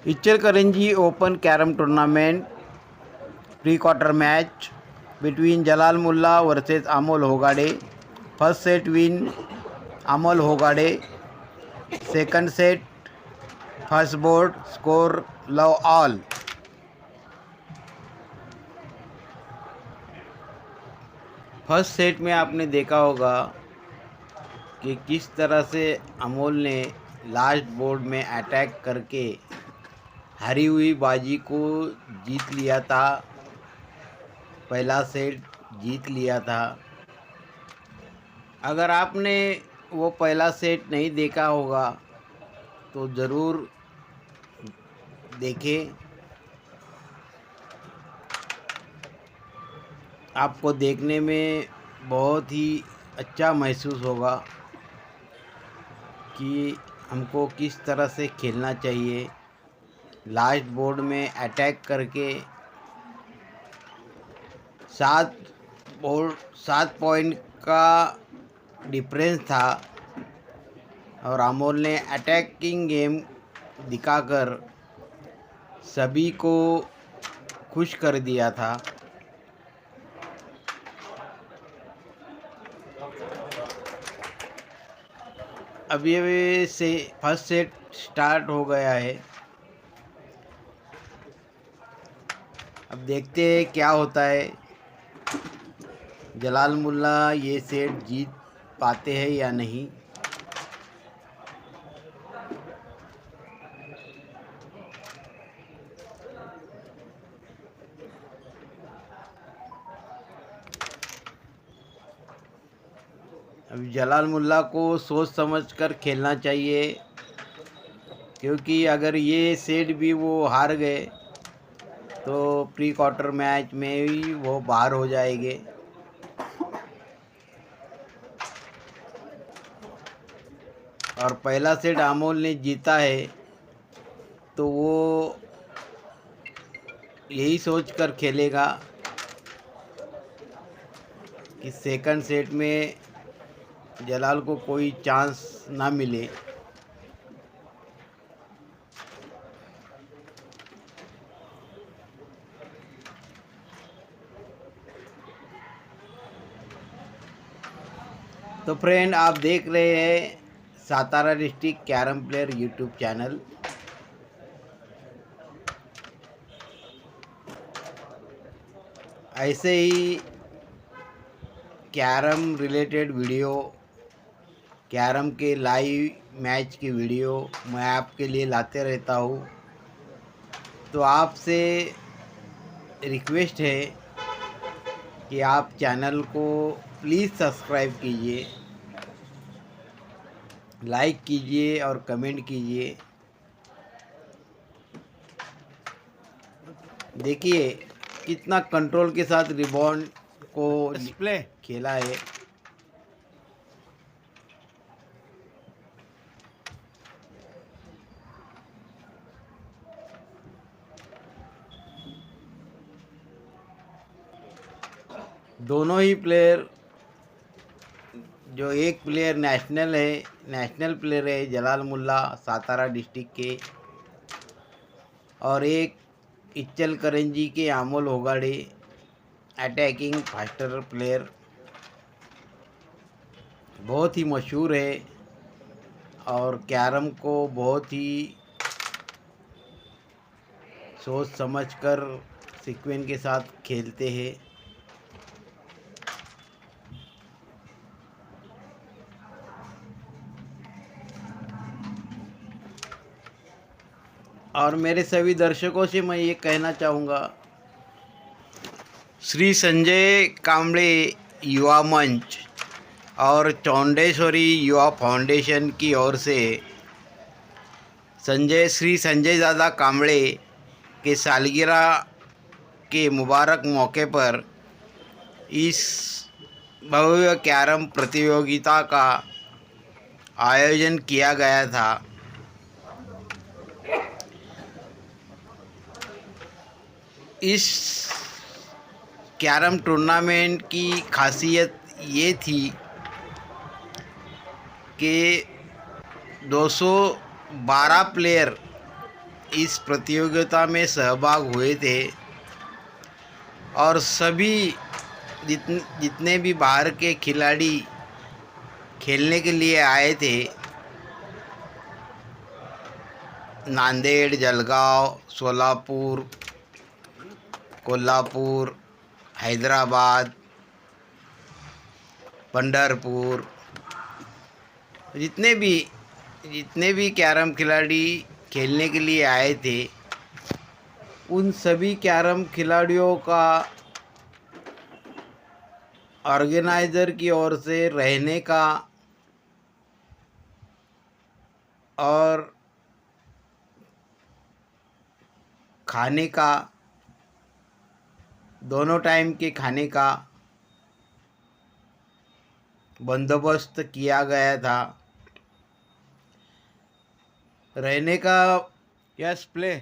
Ichalkaranji Open Carom Tournament pre-quarter match between Jalal Mulla versus Amol Hogade. First set win Amol Hogade. Second set first board score love all. First set में आपने देखा होगा कि किस तरह से अमोल ने लास्ट बोर्ड में अटैक करके हारी हुई बाजी को जीत लिया था। पहला सेट जीत लिया था। अगर आपने वो पहला सेट नहीं देखा होगा तो ज़रूर देखें। आपको देखने में बहुत ही अच्छा महसूस होगा कि हमको किस तरह से खेलना चाहिए। लास्ट बोर्ड में अटैक करके 7 पॉइंट का डिफरेंस था और अमोल ने अटैकिंग गेम दिखाकर सभी को खुश कर दिया था। अब ये से फर्स्ट सेट स्टार्ट हो गया है। अब देखते हैं क्या होता है। जलाल मुल्ला ये सेट जीत पाते हैं या नहीं। अब जलाल मुल्ला को सोच समझकर खेलना चाहिए, क्योंकि अगर ये सेट भी वो हार गए तो प्री क्वार्टर मैच में ही वो बाहर हो जाएंगे। और पहला सेट अमोल ने जीता है तो वो यही सोचकर खेलेगा कि सेकंड सेट में जलाल को कोई चांस ना मिले। तो फ्रेंड, आप देख रहे हैं Satara district carrom player YouTube channel. ऐसे ही कैरम रिलेटेड वीडियो, कैरम के लाइव मैच की वीडियो मैं आपके लिए लाते रहता हूँ। तो आपसे रिक्वेस्ट है कि आप चैनल को प्लीज़ सब्सक्राइब कीजिए, लाइक कीजिए और कमेंट कीजिए। देखिए कितना कंट्रोल के साथ रिबॉन्ड को डिस्प्ले खेला है। दोनों ही प्लेयर, जो एक प्लेयर नेशनल प्लेयर है जलाल मुल्ला सातारा डिस्ट्रिक्ट के, और एक इचलकरंजी के अमोल होगाड़े अटैकिंग फास्टर प्लेयर, बहुत ही मशहूर है और कैरम को बहुत ही सोच समझकर सीक्वेंस के साथ खेलते हैं। और मेरे सभी दर्शकों से मैं ये कहना चाहूँगा, श्री संजय कांबळे युवा मंच और चौंडेश्वरी युवा फाउंडेशन की ओर से श्री संजय दादा कांबळे के सालगिरह के मुबारक मौके पर इस भव्य कैरम प्रतियोगिता का आयोजन किया गया था। इस कैरम टूर्नामेंट की खासियत ये थी कि 212 प्लेयर इस प्रतियोगिता में सहभाग हुए थे और सभी जितने भी बाहर के खिलाड़ी खेलने के लिए आए थे, नांदेड़, जलगांव, सोलापुर, कोल्हापुर, हैदराबाद, पंढरपुर, जितने भी कैरम खिलाड़ी खेलने के लिए आए थे, उन सभी कैरम खिलाड़ियों का ऑर्गेनाइज़र की ओर से रहने का और खाने का, दोनों टाइम के खाने का बंदोबस्त किया गया था। रहने का यस प्ले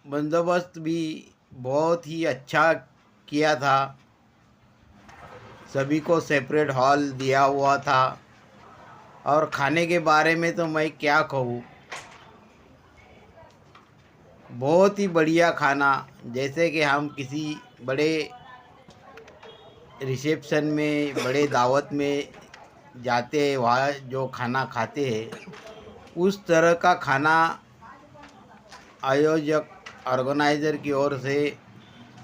बंदोबस्त भी बहुत ही अच्छा किया था। सभी को सेपरेट हॉल दिया हुआ था और खाने के बारे में तो मैं क्या कहूँ, बहुत ही बढ़िया खाना। जैसे कि हम किसी बड़े रिसेप्शन में, बड़े दावत में जाते हैं, वहाँ जो खाना खाते हैं, उस तरह का खाना आयोजक ऑर्गेनाइज़र की ओर से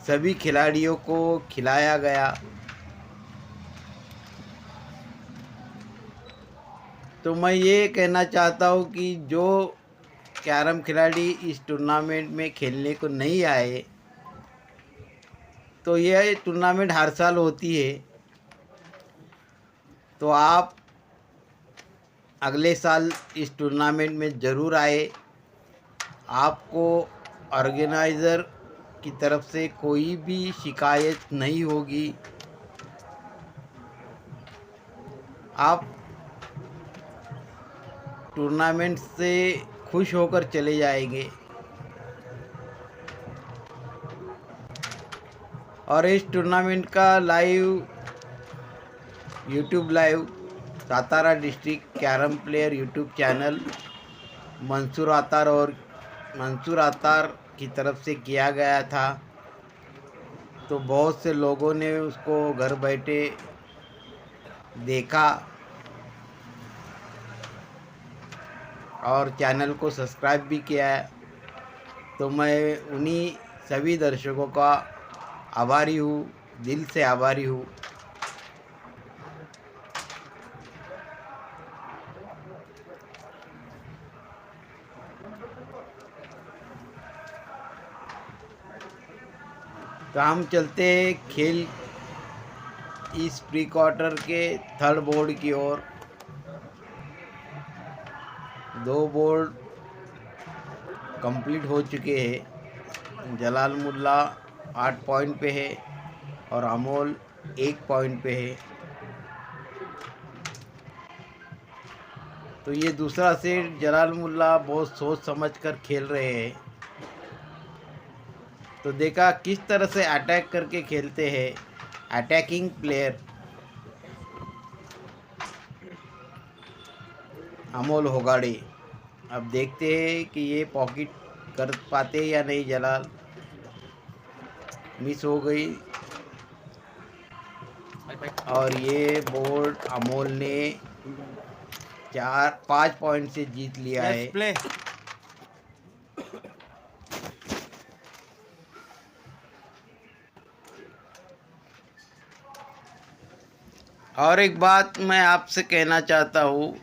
सभी खिलाड़ियों को खिलाया गया। तो मैं ये कहना चाहता हूँ कि जो कैरम खिलाड़ी इस टूर्नामेंट में खेलने को नहीं आए, तो यह टूर्नामेंट हर साल होती है, तो आप अगले साल इस टूर्नामेंट में ज़रूर आए। आपको ऑर्गेनाइज़र की तरफ से कोई भी शिकायत नहीं होगी। आप टूर्नामेंट से खुश होकर चले जाएंगे। और इस टूर्नामेंट का live YouTube live Satara district carrom player YouTube channel Mansoor Attar की तरफ से किया गया था। तो बहुत से लोगों ने उसको घर बैठे देखा और चैनल को सब्सक्राइब भी किया है। तो मैं उन्हीं सभी दर्शकों का आभारी हूँ, दिल से आभारी हूँ। तो हम चलते हैं खेल इस प्री क्वार्टर के थर्ड बोर्ड की ओर। 2 बोर्ड कंप्लीट हो चुके हैं। जलाल मुल्ला 8 पॉइंट पे है और अमोल 1 पॉइंट पे है। तो ये दूसरा सेट जलाल मुल्ला बहुत सोच समझ कर खेल रहे हैं। तो देखा किस तरह से अटैक करके खेलते हैं अटैकिंग प्लेयर अमोल होगाड़े। अब देखते हैं कि ये पॉकेट कर पाते या नहीं। जलाल मिस हो गई और ये बोर्ड अमोल ने 5 पॉइंट से जीत लिया है। प्ले और एक बात मैं आपसे कहना चाहता हूँ,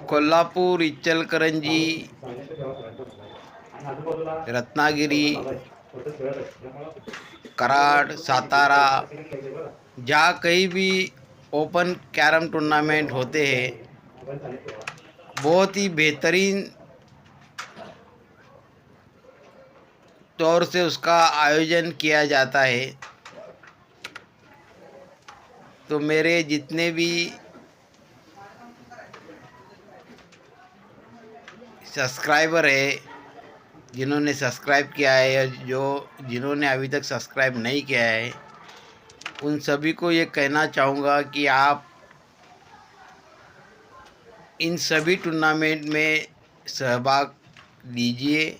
कोल्हापुर, इचलकरंजी, रत्नागिरी, कराड, सातारा, जहाँ कहीं भी ओपन कैरम टूर्नामेंट होते हैं, बहुत ही बेहतरीन तौर से उसका आयोजन किया जाता है। तो मेरे जितने भी सब्सक्राइबर है, जिन्होंने सब्सक्राइब किया है या जिन्होंने अभी तक सब्सक्राइब नहीं किया है, उन सभी को ये कहना चाहूँगा कि आप इन सभी टूर्नामेंट में सहभाग लीजिए।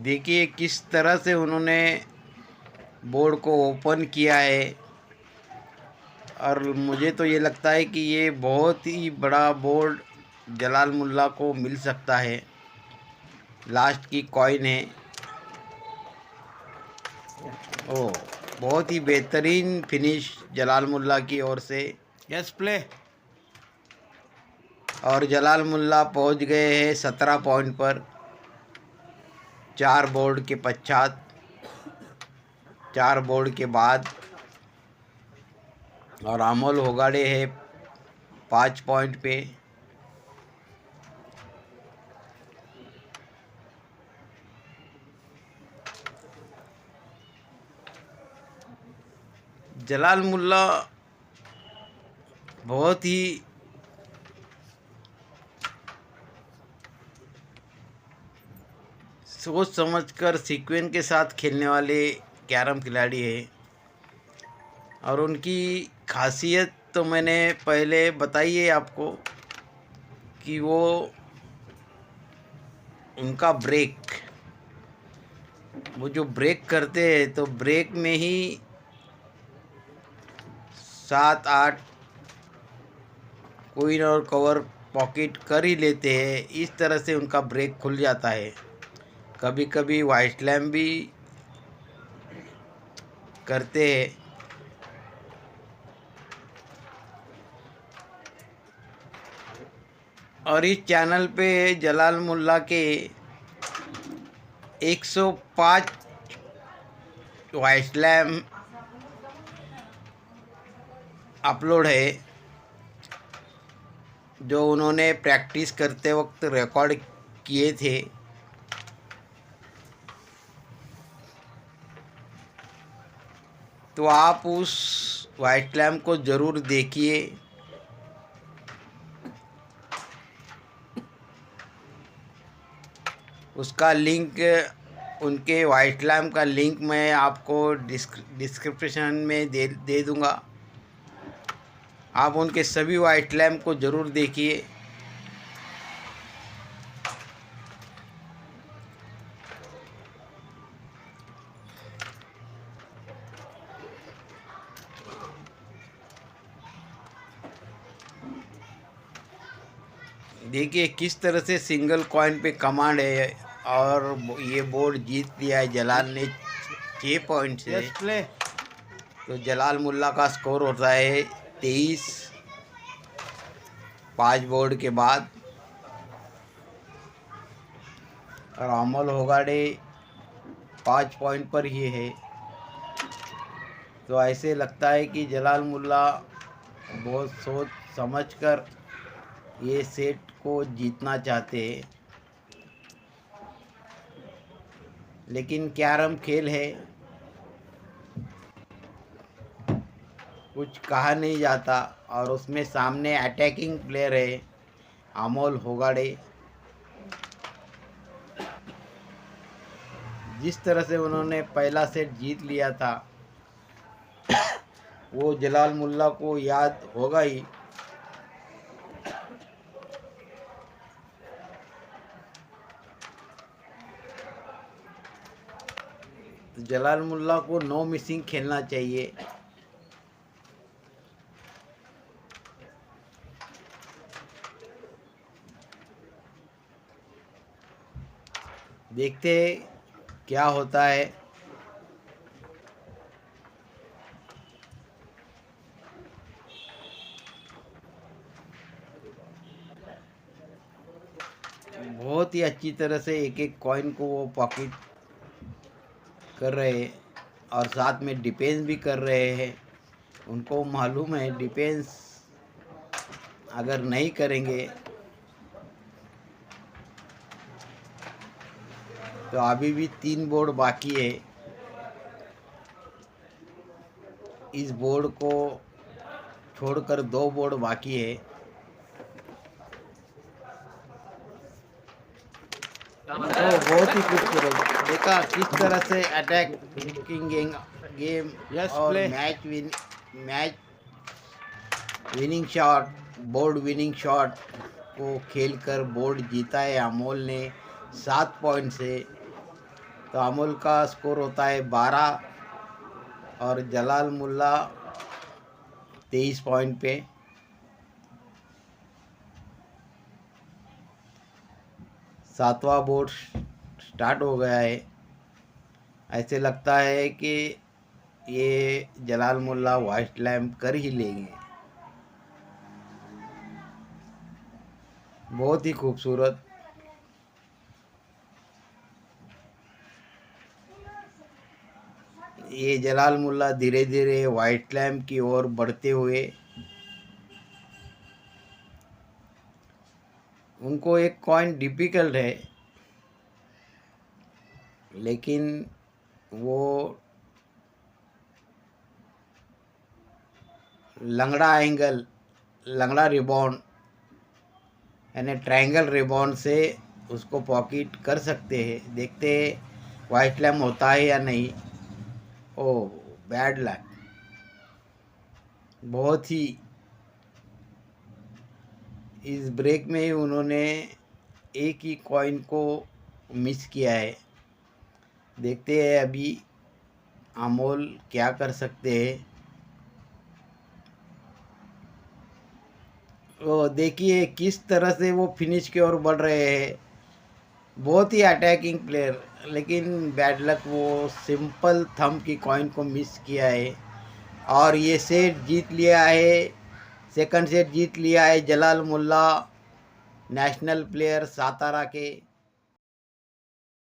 देखिए किस तरह से उन्होंने बोर्ड को ओपन किया है, और मुझे तो ये लगता है कि ये बहुत ही बड़ा बोर्ड जलाल मुल्ला को मिल सकता है। लास्ट की कॉइन है। ओ, बहुत ही बेहतरीन फिनिश जलाल मुल्ला की ओर से। Yes play. और जलाल मुल्ला पहुंच गए हैं 17 पॉइंट पर 4 बोर्ड के पश्चात, 4 बोर्ड के बाद। और अमोल होगाड़े है 5 पॉइंट पे। जलाल मुल्ला बहुत ही सोच समझकर सीक्वेंस के साथ खेलने वाले कैरम खिलाड़ी है। और उनकी खासियत तो मैंने पहले बताई है आपको कि वो उनका ब्रेक, वो जो ब्रेक करते हैं तो ब्रेक में ही 7-8 क्वीन और कवर पॉकेट कर ही लेते हैं। इस तरह से उनका ब्रेक खुल जाता है। कभी कभी वाइट स्लैम भी करते हैं। और इस चैनल पे जलाल मुल्ला के 105 वाइट स्लैम अपलोड है, जो उन्होंने प्रैक्टिस करते वक्त रिकॉर्ड किए थे। तो आप उस वाइट स्लैम को ज़रूर देखिए। उसका लिंक, उनके वाइट स्लैम का लिंक मैं आपको डिस्क्रिप्शन में दे दूँगा। आप उनके सभी वाइट स्लैम को ज़रूर देखिए। देखिए किस तरह से सिंगल कॉइन पे कमांड है, और ये बोर्ड जीत लिया है जलाल ने 6 पॉइंट से। प्ले। तो जलाल मुल्ला का स्कोर होता है 23 5 बोर्ड के बाद। और अमोल होगाड़े 5 पॉइंट पर ही है। तो ऐसे लगता है कि जलाल मुल्ला बहुत सोच समझकर ये सेट को जीतना चाहते हैं। लेकिन कैरम खेल है, कुछ कहा नहीं जाता। और उसमें सामने अटैकिंग प्लेयर है अमोल होगाड़े। जिस तरह से उन्होंने पहला सेट जीत लिया था वो जलाल मुल्ला को याद होगा ही। तो जलाल मुल्ला को नो मिसिंग खेलना चाहिए। देखते क्या होता है। बहुत ही अच्छी तरह से एक एक कॉइन को वो पॉकेट कर रहे हैं, और साथ में डिफेंस भी कर रहे हैं। उनको मालूम है डिफेंस अगर नहीं करेंगे तो अभी भी 3 बोर्ड बाकी है। इस बोर्ड को छोड़कर 2 बोर्ड बाकी है। तो बहुत ही खूबसूरत देखा किस तरह से अटैकिंग गेम Yes, और play. Match winning shot, board winning shot को खेलकर बोर्ड जीता है अमोल ने 7 पॉइंट से। तो अमोल का स्कोर होता है 12 और जलाल मुल्ला 23 पॉइंट पे। सातवां बोर्ड स्टार्ट हो गया है। ऐसे लगता है कि ये जलाल मुल्ला वाइट लैम्प कर ही लेंगे। बहुत ही खूबसूरत। ये जलाल मुल्ला धीरे धीरे वाइट लैम्प की ओर बढ़ते हुए उनको एक कॉइन डिफिकल्ट है, लेकिन वो लंगड़ा एंगल, लंगड़ा रिबाउंड यानी ट्रायंगल रिबाउंड से उसको पॉकेट कर सकते हैं। देखते हैं वाइट लैम्प होता है या नहीं। ओह, बैड लक। बहुत ही इस ब्रेक में ही उन्होंने एक ही कॉइन को मिस किया है। देखते हैं अभी अमोल क्या कर सकते हैं। वो देखिए किस तरह से वो फिनिश की ओर बढ़ रहे हैं। बहुत ही अटैकिंग प्लेयर, लेकिन बैड लक वो सिंपल थंब की कॉइन को मिस किया है और ये सेट जीत लिया है। सेकंड सेट जीत लिया है जलाल मुल्ला, नेशनल प्लेयर सातारा के।